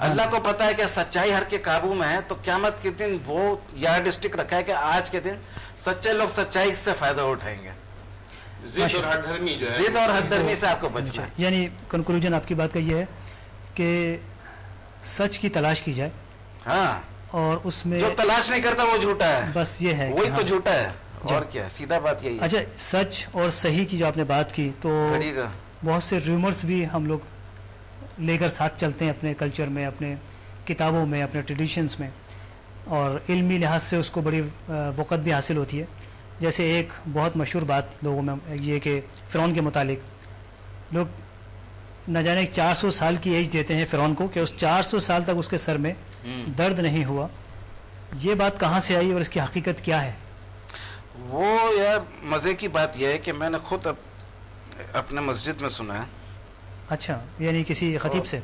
اللہ کو پتا ہے کہ سچائی ہر کے قابو میں ہے. تو قیامت کے دن وہ یارڈ اسٹک رکھا ہے کہ آج کے دن سچے لوگ سچائی سے فائدہ اٹھائیں گے. ضد اور حد دھرمی جو ہے, ضد اور حد درمی سے آپ کو بچنا ہے. یعنی کنکلوژن آپ کی بات کا یہ ہے کہ سچ کی تلاش کی جائے, ہاں, اور اس میں جو تلاش نہیں کرتا وہ جھوٹا ہے, بس یہ ہے وہی کہ تو ہاں. جھوٹا ہے, اور کیا, سیدھا بات یہی ہے. اچھا, سچ اور صحیح کی جو آپ نے بات کی, تو گھڑی کا بہت سے ریومرز بھی ہم لوگ لے کر ساتھ چلتے ہیں اپنے کلچر میں, اپنے کتابوں میں, اپنے ٹریڈیشنز میں, اور علمی لحاظ سے اس کو بڑی وقت بھی حاصل ہوتی ہے. جیسے ایک بہت مشہور بات لوگوں میں یہ کہ فرعون کے متعلق لوگ نہ جانے 400 سال کی ایج دیتے ہیں فرعون کو, کہ اس 400 سال تک اس کے سر میں درد نہیں ہوا. یہ بات کہاں سے آئی اور اس کی حقیقت کیا ہے؟ وہ یار مزے کی بات یہ ہے کہ میں نے خود اپنے مسجد میں سنا ہے. اچھا, یعنی کسی خطیب سے؟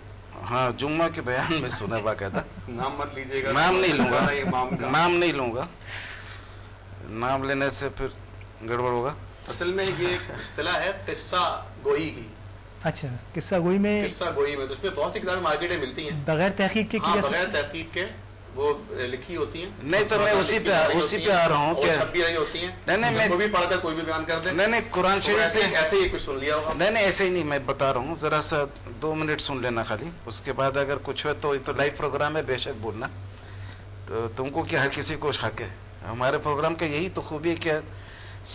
ہاں, جمعہ کے بیان میں سنا باقاعدہ. نام مت لیجیے گا, نام نہیں لوں گا, امام کا نام نہیں لوں گا, نام لینے سے پھر گڑبڑ ہوگا. اصل میں یہ ایک اصطلاح ہے قصہ گوئی کی. اچھا, قصہ گوئی میں, قصہ گوئی میں تو اس میں بہت سی کتابیں مارکیٹ میں ملتی ہیں بغیر تحقیق کے ہاں, کی جا بغیر سکتی؟ تحقیق کے وہ لکھی ہوتی ہیں. نہیں تو میں اسی پہ آ رہا ہوں کہ چھپی رہی ہوتی ہیں. نہیں میں کوئی بھی پڑھ کر کوئی بھی بیان کر دے. نہیں قرآن شریف سے ایسے ہی کچھ سن لیا ہوگا. نہیں ایسے ہی نہیں, میں بتا رہا ہوں, ذرا سا 2 منٹ سن لینا خالی, اس کے بعد اگر کچھ ہو تو لائیو پروگرام ہے, بے شک بولنا. تو تم کو کیا ہر کسی کو حق ہے, ہمارے پروگرام کا یہی تو خوبی ہے کہ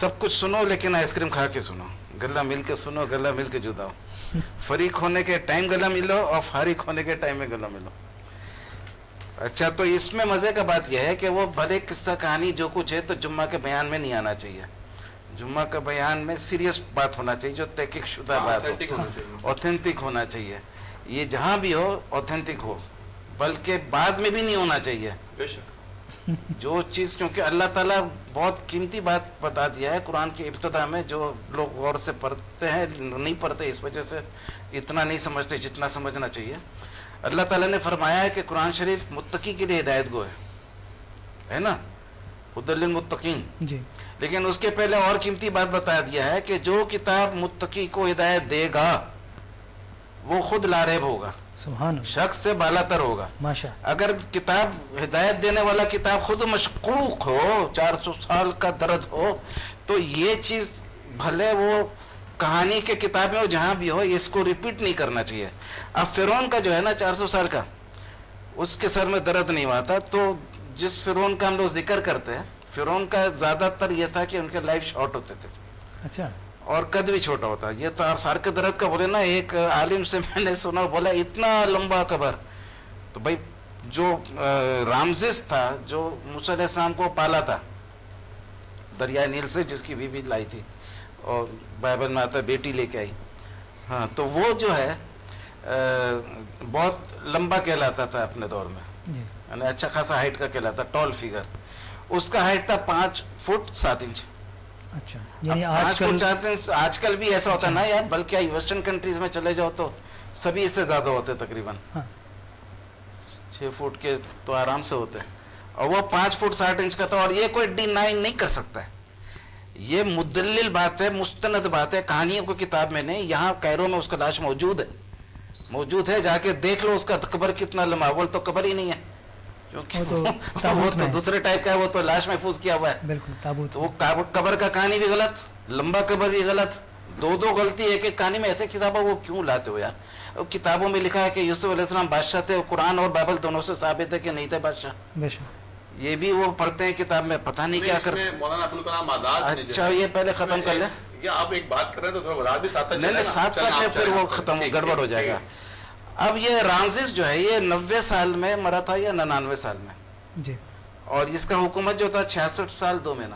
سب کچھ سنو لیکن آئس کریم کھا کے سنو, گلا مل کے سنو, گلا مل کے جدا ہو. فریق ہونے کے ٹائم گلا ملو اور فارغ ہونے کے ٹائم میں گلا ملو. اچھا, تو اس میں مزے کا بات یہ ہے کہ وہ بھلے قصہ کہانی جو کچھ ہے تو جمعہ کے بیان میں نہیں آنا چاہیے. جمعہ کے بیان میں سیریس بات ہونا چاہیے, جو تحقیق شدہ بات ہو, اوتھینٹک ہونا چاہیے. یہ جہاں بھی ہو اوتھینٹک ہو, بلکہ بعد میں بھی نہیں ہونا چاہیے. بے شک جو چیز, کیونکہ اللہ تعالیٰ بہت قیمتی بات بتا دیا ہے قرآن کی ابتدا میں, جو لوگ غور سے پڑھتے ہیں نہیں پڑھتے, اس وجہ سے اتنا نہیں سمجھتے جتنا سمجھنا چاہیے. اللہ تعالیٰ نے فرمایا ہے کہ قرآن شریف متقی کے لیے ہدایت گو ہے نا, ہدی للمتقین. جی, لیکن اس کے پہلے اور قیمتی بات بتا دیا ہے کہ جو کتاب متقی کو ہدایت دے گا وہ خود لاریب ہوگا, سبحان اللہ, شخص سے بالا تر ہوگا. ماشاء. اگر کتاب ہدایت دینے والا کتاب خود مشکوک ہو, 400 سال کا درد ہو, تو یہ چیز بھلے وہ کہانی کے کتاب میں ہو جہاں بھی ہو, اس کو ریپیٹ نہیں کرنا چاہیے. اب فرعون کا جو ہے نا 400 سال کا, اس کے سر میں درد نہیں ہوا تھا. تو جس فرعون کا ہم لوگ ذکر کرتے ہیں, فرعون کا زیادہ تر یہ تھا کہ ان کے لائف شارٹ ہوتے تھے. اچھا, اور قد بھی چھوٹا ہوتا. یہ تو آپ سار کے درد کا بولے نا, ایک عالم سے میں نے سنا, بولا اتنا لمبا قبر. تو بھائی جو رامزس تھا, جو موسیٰ علیہ السلام کو پالا تھا دریائے نیل سے, جس کی بیوی لائی تھی, اور بائبل میں آتا ہے بیٹی لے کے آئی, ہاں, تو وہ جو ہے بہت لمبا کہلاتا تھا اپنے دور میں, یعنی اچھا خاصا ہائٹ کا کہلاتا, ٹال فگر. اس کا ہائٹ تھا 5 فٹ 7 انچ. اچھا, یعنی 5 فٹ 7 انچ. آج کل بھی ایسا ہوتا ہے نا یار, بلکہ ویسٹرن کنٹریز میں چلے جاؤ تو سبھی اس سے زیادہ ہوتے تقریباً, 6 فٹ کے تو آرام سے ہوتے ہیں, اور وہ 5 فٹ 60 انچ کا تھا. اور یہ کوئی ڈینائی نہیں کر سکتا ہے, یہ مدلل بات ہے, مستند بات ہے, کہانیوں کی کتاب میں نہیں. یہاں کیرو میں اس کا لاش موجود ہے, جا کے دیکھ لو اس کا قبر کتنا لمبا. وہ تو قبر ہی نہیں ہے, وہ تو دوسرے ٹائپ کا ہے, وہ تو لاش محفوظ کیا ہوا ہے. بالکل تابوت. تو وہ قبر کا کہانی بھی غلط, لمبا قبر بھی غلط, 2 غلطی ایک کہانی میں. ایسے کتابیں وہ کیوں لاتے ہو یار؟ کتابوں میں لکھا ہے کہ یوسف علیہ السلام بادشاہ تھے, قرآن اور بائبل دونوں سے ثابت ہے کہ نہیں تھے بادشاہ. یہ بھی وہ پڑھتے ہیں کتاب میں, پتہ نہیں کیا کرتے. مولانا ابوالکلام آزاد. اچھا, یہ پہلے ختم کر لیں. آپ ایک بات کر رہے ہیں تو تھوڑا وضاحت بھی ساتھ نہیں, ساتھ میں پھر وہ ختم گڑبڑ ہو جائے گا. اب یہ رامزس جو ہے یہ 90 سال میں مرا تھا یا 99 سال میں جی, اور اس کا حکومت جو تھا 66 سال 2 مہینہ.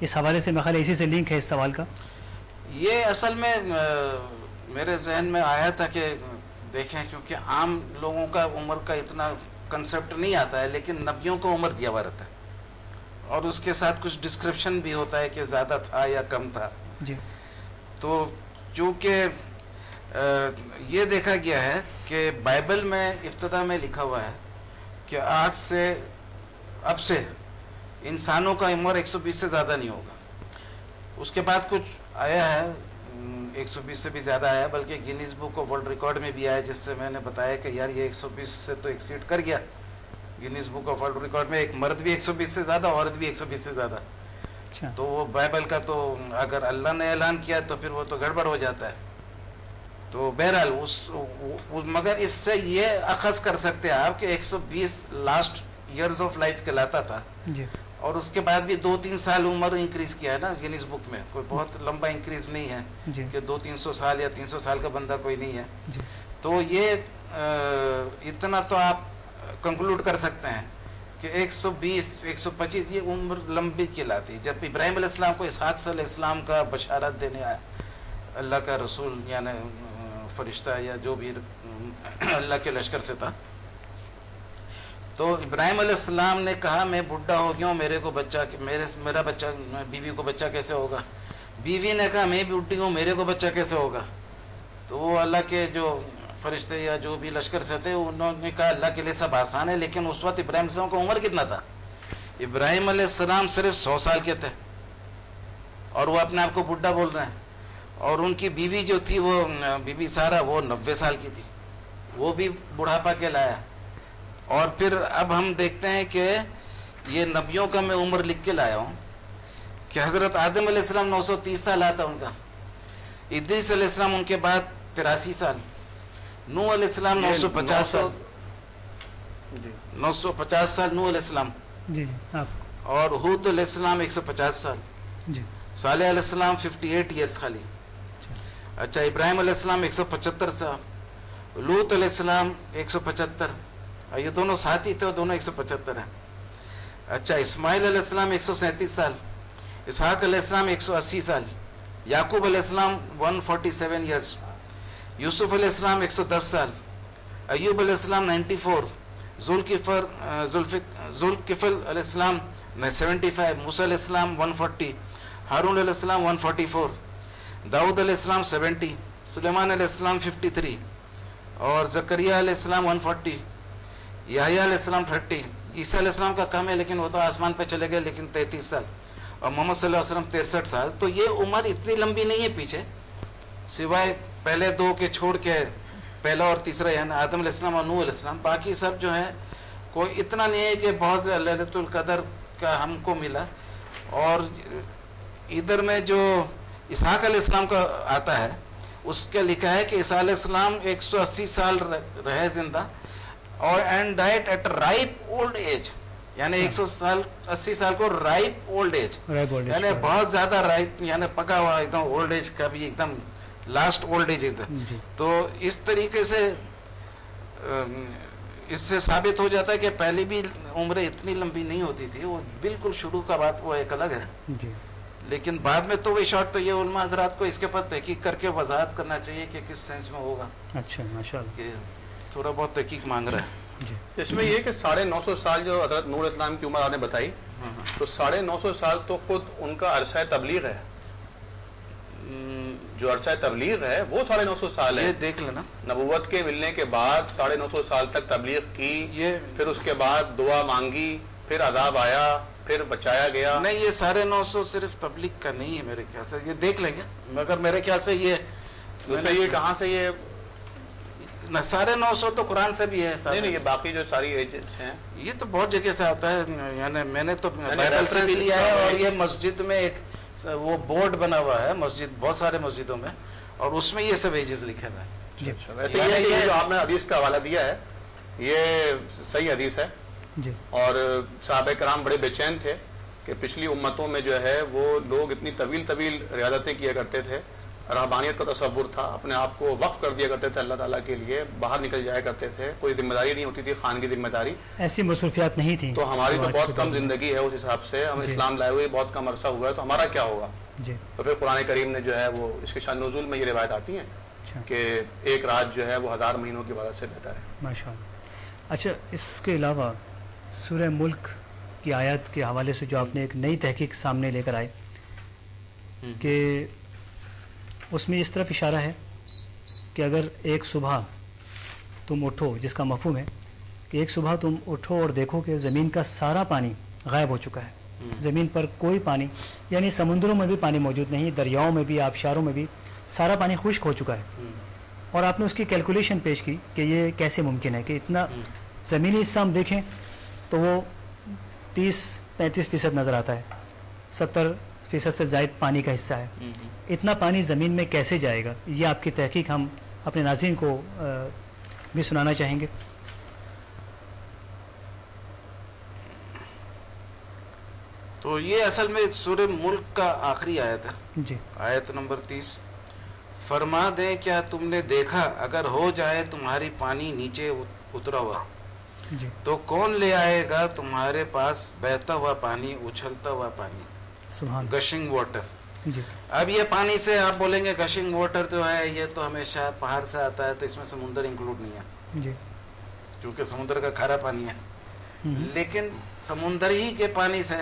اس حوالے سے میرے خیال اسی سے لنک ہے اس سوال کا. یہ اصل میں میرے ذہن میں آیا تھا کہ دیکھیں کیونکہ عام لوگوں کا عمر کا اتنا کنسپٹ نہیں آتا ہے، لیکن نبیوں کو عمر دیا ہوا رہتا ہے اور اس کے ساتھ کچھ ڈسکرپشن بھی ہوتا ہے کہ زیادہ تھا یا کم تھا. جی. تو چونکہ یہ دیکھا گیا ہے کہ بائبل میں ابتدا میں لکھا ہوا ہے کہ آج سے اب سے انسانوں کا عمر 120 سے زیادہ نہیں ہوگا. اس کے بعد کچھ آیا ہے 120 سے بھی زیادہ آیا، بلکہ Guinness book of world record میں بھی آیا، جس سے میں نے بتایا کہ یار یہ 120 سے تو ایکسیڈ کر گیا. Guinness book of world record میں ایک مرد بھی 120 سے زیادہ، عورت بھی 120 سے زیادہ. تو وہ بائبل کا تو اگر اللہ نے اعلان کیا تو پھر وہ تو گڑبڑ ہو جاتا ہے. تو بہرحال مگر اس سے یہ اخذ کر سکتے ہیں آپ کہ 120 لاسٹ ایئرز آف لائف کہلاتا تھا. جی. اور اس کے بعد بھی 2-3 سال عمر انکریز کیا ہے نا گینیز بک میں، کوئی بہت لمبا انکریز نہیں ہے. جی. کہ 200-300 سال یا 300 سال کا بندہ کوئی نہیں ہے. جی. تو یہ اتنا تو آپ کنکلوڈ کر سکتے ہیں کہ 120-125 یہ عمر لمبی کہلاتی. جب ابراہیم علیہ السلام کو اسحاق علیہ السلام کا بشارت دینے آیا اللہ کا رسول یعنی فرشتہ یا جو بھی اللہ کے لشکر سے تھا، تو ابراہیم علیہ السلام نے کہا میں بڈھا ہو گیا ہوں، میرے کو بچہ میرا بچہ بیوی کو بچہ کیسے ہوگا. بیوی نے کہا میں بڈھی ہوں، میرے کو بچہ کیسے ہوگا. تو وہ اللہ کے جو فرشتے یا جو بھی لشکر سے تھے انہوں نے کہا اللہ کے لیے سب آسان ہے. لیکن اس وقت ابراہیم علیہ السلام کا عمر کتنا تھا؟ ابراہیم علیہ السلام صرف 100 سال کے تھے اور وہ اپنے آپ کو بڈھا بول رہے ہیں. اور ان کی بیوی جو تھی وہ بی بی سارہ وہ 90 سال کی تھی، وہ بھی بڑھاپا کے لایا. اور پھر اب ہم دیکھتے ہیں کہ یہ نبیوں کا میں عمر لکھ کے لایا ہوں کہ حضرت آدم علیہ السلام 930 سال آتا ان کا، ادریس علیہ السلام ان کے بعد 83 سال، نوح علیہ السلام 950 سال، 950 سال نوح علیہ السلام. جی. اور ہود علیہ السلام 150 سال. جی. صالح علیہ السلام 58 ایئرس خالی. اچھا ابراہیم علیہ السلام 175 سال، لوط علیہ السلام 175، یہ دونوں ساتھی تھے اور دونوں 175 ہیں. اچھا اسماعیل علیہ السلام 137 سال، اسحاق علیہ السلام 180 سال، یعقوب علیہ السلام 147 ایئرس، یوسف علیہ السلام 110 سال، ایوب علیہ السلام 94، ذوالکفل علیہ السلام 75، موسیٰ علیہ السلام 140، ہارون علیہ السلام 144، داؤد علیہ السلام 70، سلیمان علیہ السلام 53، اور زکریا علیہ السلام 140، یحییٰ علیہ السلام 30، عیسیٰ علیہ السلام کا کم ہے لیکن وہ تو آسمان پہ چلے گئے لیکن 33 سال، اور محمد صلی اللہ علیہ وسلم 63 سال. تو یہ عمر اتنی لمبی نہیں ہے پیچھے، سوائے پہلے دو کے چھوڑ کے پہلا اور تیسرا یعنی آدم علیہ السلام اور نوح علیہ السلام، باقی سب جو ہیں کوئی اتنا نہیں ہے کہ بہت للیلۃ القدر کا ہم کو ملا. اور ادھر میں جو اسحاق علیہ السلام کا آتا ہے اس کا لکھا ہے کہ عیسیٰ علیہ السلام 180 سال رہے زندہ اور and died at ripe old age, یعنی 180 سال کو رائپ اولڈ ایج یعنی بہت زیادہ رائپ یعنی پکا ہوا ایک دم اولڈ ایج کا بھی ایک دم لاسٹ اولڈ ایج ادھر. تو اس طریقے سے اس سے ثابت ہو جاتا ہے کہ پہلے بھی عمریں اتنی لمبی نہیں ہوتی تھی، وہ بالکل شروع کا بات وہ ایک الگ ہے. لیکن بعد میں تو وہ شارٹ تو یہ علماء حضرات کو اس کے پر تحقیق کر کے وضاحت کرنا چاہیے کہ کس سینس میں ہوگا. اچھا ماشاءاللہ کہ تھوڑا بہت تحقیق مانگ رہا ہے. اس میں یہ کہ 950 سال جو حضرت نوح علیہ السلام کی عمر آپ نے بتائی، تو 950 سال تو خود ان کا عرصہ تبلیغ ہے، جو عرصہ تبلیغ ہے وہ 950 سال ہے. یہ دیکھ لینا نبوت کے ملنے کے بعد 950 سال تک تبلیغ کی، پھر اس کے بعد دعا مانگی، پھر عذاب آیا، پھر بچایا گیا. نہیں یہ 950 صرف تبلیغ کا نہیں ہے میرے خیال سے، یہ دیکھ لیں گے مگر میرے خیال سے یہ کہاں سے یہ 950 تو قرآن سے بھی ہے. نہیں یہ باقی جو ساری ایجز ہیں یہ تو بہت جگہ سے آتا ہے، یعنی میں نے تو بائبل سے بھی لیا ہے. اور یہ مسجد میں ایک وہ بورڈ بنا ہوا ہے مسجد، بہت سارے مسجدوں میں، اور اس میں یہ سب ایجز لکھے ہوئے ہیں. ویسے یہ جو آپ نے حدیث کا حوالہ دیا ہے یہ صحیح حدیث ہے. اور صحابہ کرام بڑے بے چین تھے کہ پچھلی امتوں میں جو ہے وہ لوگ اتنی طویل ریاضتیں کیا کرتے تھے رہبانیت کا تصور تھا، اپنے آپ کو وقف کر دیا کرتے تھے اللہ تعالیٰ کے لیے، باہر نکل جایا کرتے تھے، کوئی ذمہ داری نہیں ہوتی تھی، خان کی ذمہ داری، ایسی مصروفیات نہیں تھیں. تو ہماری تو بہت کم زندگی ہے اس حساب سے، ہم اسلام لائے ہوئے بہت کم عرصہ ہوا ہے، تو ہمارا کیا ہوگا. تو پھر قرآن کریم نے جو ہے وہ اس کے شان نزول میں یہ روایت آتی ہیں کہ ایک رات جو ہے وہ 1000 مہینوں کی عبادت سے بہتر ہے. ماشاء اللہ. اچھا، اس کے علاوہ سورہ ملک کی آیت کے حوالے سے جو آپ نے ایک نئی تحقیق سامنے لے کر آئے کہ اس میں اس طرف اشارہ ہے کہ اگر ایک صبح تم اٹھو، جس کا مفہوم ہے کہ ایک صبح تم اٹھو اور دیکھو کہ زمین کا سارا پانی غائب ہو چکا ہے، زمین پر کوئی پانی، یعنی سمندروں میں بھی پانی موجود نہیں، دریاؤں میں بھی، آبشاروں میں بھی سارا پانی خشک ہو چکا ہے. اور آپ نے اس کی کیلکولیشن پیش کی کہ یہ کیسے ممکن ہے کہ اتنا زمینی حصہ ہم دیکھیں تو وہ 30-35% نظر آتا ہے، 70% سے زائد پانی کا حصہ ہے. اتنا پانی زمین میں کیسے جائے گا؟ یہ آپ کی تحقیق ہم اپنے ناظرین کو بھی سنانا چاہیں گے. تو یہ اصل میں سورہ ملک کا آخری آیت ہے. جی. آیت نمبر 30. فرما دے کیا تم نے دیکھا اگر ہو جائے تمہاری پانی نیچے اترا ہوا جی. تو کون لے آئے گا تمہارے پاس بہتا ہوا پانی، اچھلتا ہوا پانی، سبحان. Gushing water. جی. اب یہ پانی سے آپ بولیں گے گشنگ واٹر جو ہے یہ تو ہمیشہ پہاڑ سے آتا ہے، تو اس میں سمندر انکلوڈ نہیں ہے جی. کیونکہ سمندر کا کھارا پانی ہے. لیکن سمندر ہی کے پانی سے،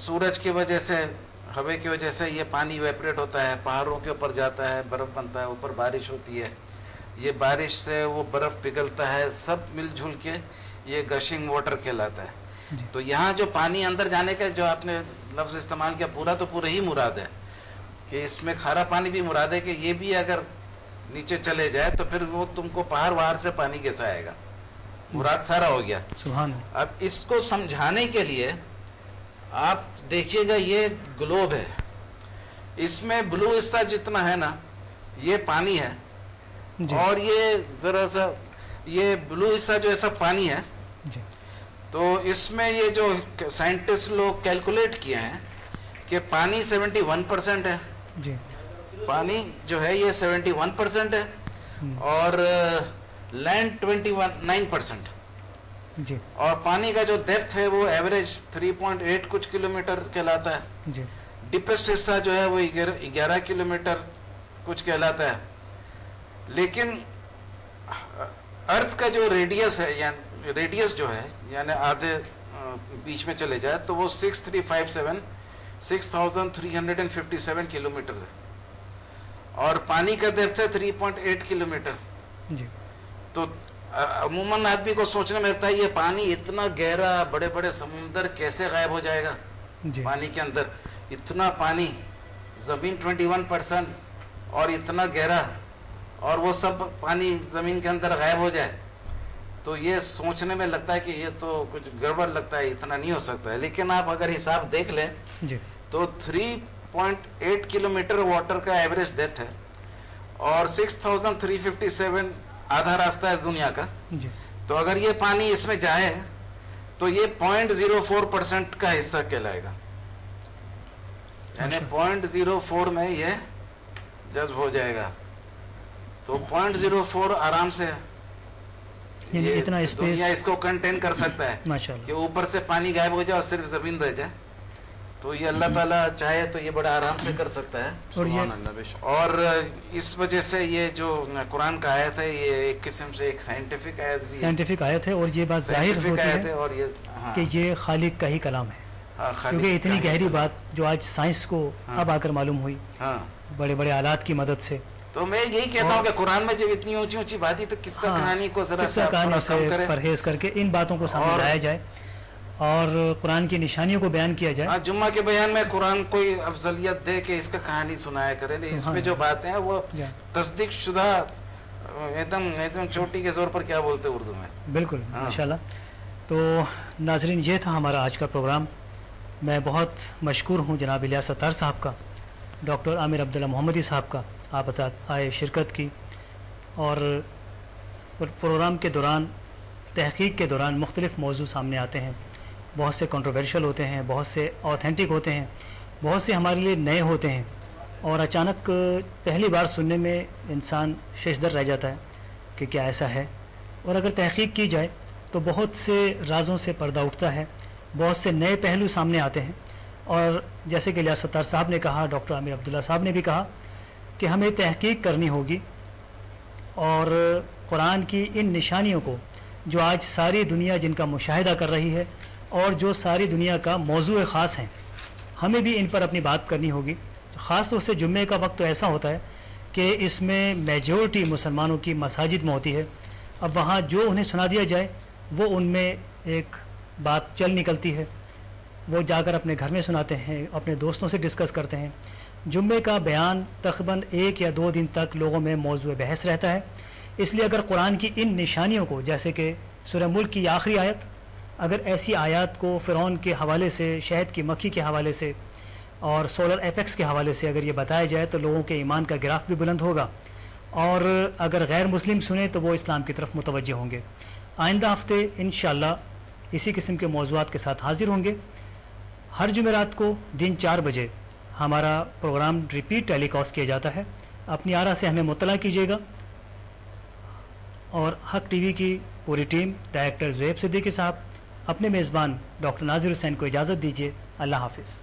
سورج کی وجہ سے، ہوا کی وجہ سے یہ پانی ویپریٹ ہوتا ہے، پہاڑوں کے اوپر جاتا ہے، برف بنتا ہے، اوپر بارش ہوتی ہے، یہ بارش سے وہ برف پگھلتا ہے، سب مل جل کے یہ گشنگ واٹر کہلاتا ہے. تو یہاں جو پانی اندر جانے کا جو آپ نے لفظ استعمال کیا پورا تو پورا ہی مراد ہے کہ اس میں کھارا پانی بھی مراد ہے کہ یہ بھی اگر نیچے چلے جائے تو پھر وہ تم کو پہاڑ وہار سے پانی کیسا آئے گا، مراد سارا ہو گیا. سبحان. اب اس کو سمجھانے کے لیے آپ دیکھیے گا یہ گلوب ہے، اس میں بلو حصہ جتنا ہے نا یہ پانی ہے، اور یہ ذرا سا یہ بلو حصہ جو ہے سب پانی ہے. تو اس میں یہ جو سائنٹسٹ لوگ کیلکولیٹ کیے ہیں کہ پانی 71% ہے، پانی جو ہے یہ 71% ہے، اور لینڈ 29%. جی. اور پانی کا جو ڈیپتھ ہے وہ ایوریج 3.8 کچھ کلومیٹر کہلاتا ہے. جی. ڈیپسٹ حصہ جو ہے وہ 11 کلومیٹر کچھ کہلاتا ہے. لیکن ارتھ کا جو ریڈیس ہے، یعنی ریڈیس جو ہے یعنی آدھے بیچ میں چلے جائے تو وہ 6357 کلومیٹر ہے، اور پانی کا ڈیپتھ ہے 3.8 کلومیٹر. جی. تو عموماً آدمی کو سوچنے میں لگتا ہے یہ پانی اتنا گہرا، بڑے بڑے سمندر کیسے غائب ہو جائے گا. پانی کے اندر اتنا پانی، زمین 21% اور اتنا گہرا، اور وہ سب پانی زمین کے اندر غائب ہو جائے تو یہ سوچنے میں لگتا ہے کہ یہ تو کچھ گڑبڑ لگتا ہے، اتنا نہیں ہو سکتا ہے. لیکن آپ اگر حساب دیکھ لیں تو 3.8 کلومیٹر واٹر کا ایوریج ڈیپتھ ہے، اور 6357 آدھا راستہ ہے اس دنیا کا. تو اگر یہ پانی اس میں جائے تو یہ 0.04% کا حصہ کہلائے گا، یعنی 0.04 میں یہ جذب ہو جائے گا. تو 0.04 آرام سے اتنا دنیا اس کو کنٹین کر سکتا ہے کہ اوپر سے پانی غائب ہو جائے اور صرف زمین رہ جائے. تو یہ اللہ تعالیٰ چاہے تو یہ بڑا آرام سے کر سکتا ہے. اور اس وجہ سے یہ جو قرآن کا آیت ہے یہ ایک قسم سے ایک سائنٹیفک آیت ہے، اور یہ بات ظاہر ہوتی ہے کہ یہ خالق کا ہی کلام ہے، کیونکہ اتنی گہری بات جو آج سائنس کو اب آ کر معلوم ہوئی بڑے بڑے آلات کی مدد سے. تو میں یہی کہتا ہوں کہ قرآن میں جب اتنی اونچی اونچی باتیں تو قصہ کہانی کو ذرا قصہ کہانی سے پرہیز کر کے ان باتوں کو سامنے لایا جائے اور قرآن کی نشانیوں کو بیان کیا جائے. جمعہ کے بیان میں قرآن کوئی افضلیت دے کہ اس کا کہانی سنایا کرے، اس میں جو باتیں ہیں وہ تصدیق شدہ ایک دم چوٹی کے زور پر کیا بولتے اردو میں. بالکل ماشاءاللہ. تو ناظرین یہ تھا ہمارا آج کا پروگرام. میں بہت مشکور ہوں جناب الیاس ستار صاحب کا، ڈاکٹر عامر عبداللہ محمدی صاحب کا، آپ آئے شرکت کی، اور پروگرام کے دوران تحقیق کے دوران مختلف موضوع سامنے آتے ہیں، بہت سے کنٹروورشل ہوتے ہیں، بہت سے اوتھینٹک ہوتے ہیں، بہت سے ہمارے لیے نئے ہوتے ہیں، اور اچانک پہلی بار سننے میں انسان ششدر رہ جاتا ہے کہ کیا ایسا ہے، اور اگر تحقیق کی جائے تو بہت سے رازوں سے پردہ اٹھتا ہے، بہت سے نئے پہلو سامنے آتے ہیں، اور جیسے کہ الیاس ستار صاحب نے کہا، ڈاکٹر عامر عبداللہ صاحب نے بھی کہا کہ ہمیں تحقیق کرنی ہوگی اور قرآن کی ان نشانیوں کو جو آج ساری دنیا جن کا مشاہدہ کر رہی ہے اور جو ساری دنیا کا موضوع خاص ہیں، ہمیں بھی ان پر اپنی بات کرنی ہوگی۔ خاص طور سے جمعے کا وقت تو ایسا ہوتا ہے کہ اس میں میجورٹی مسلمانوں کی مساجد میں ہوتی ہے، اب وہاں جو انہیں سنا دیا جائے وہ ان میں ایک بات چل نکلتی ہے، وہ جا کر اپنے گھر میں سناتے ہیں، اپنے دوستوں سے ڈسکس کرتے ہیں۔ جمعے کا بیان تقریباً 1 یا 2 دن تک لوگوں میں موضوع بحث رہتا ہے، اس لیے اگر قرآن کی ان نشانیوں کو، جیسے کہ سورہ ملک کی آخری آیت، اگر ایسی آیات کو فرعون کے حوالے سے، شہد کی مکھی کے حوالے سے اور سولر ایپیکس کے حوالے سے اگر یہ بتایا جائے تو لوگوں کے ایمان کا گراف بھی بلند ہوگا، اور اگر غیر مسلم سنیں تو وہ اسلام کی طرف متوجہ ہوں گے۔ آئندہ ہفتے انشاءاللہ اسی قسم کے موضوعات کے ساتھ حاضر ہوں گے۔ ہر جمعرات کو دن 4 بجے ہمارا پروگرام ریپیٹ ٹیلی کاسٹ کیا جاتا ہے، اپنی آرا سے ہمیں مطلع کیجیے گا، اور حق ٹی وی کی پوری ٹیم، ڈائریکٹر زہیب صدیقی صاحب، اپنے میزبان ڈاکٹر ناظر حسین کو اجازت دیجیے۔ اللہ حافظ۔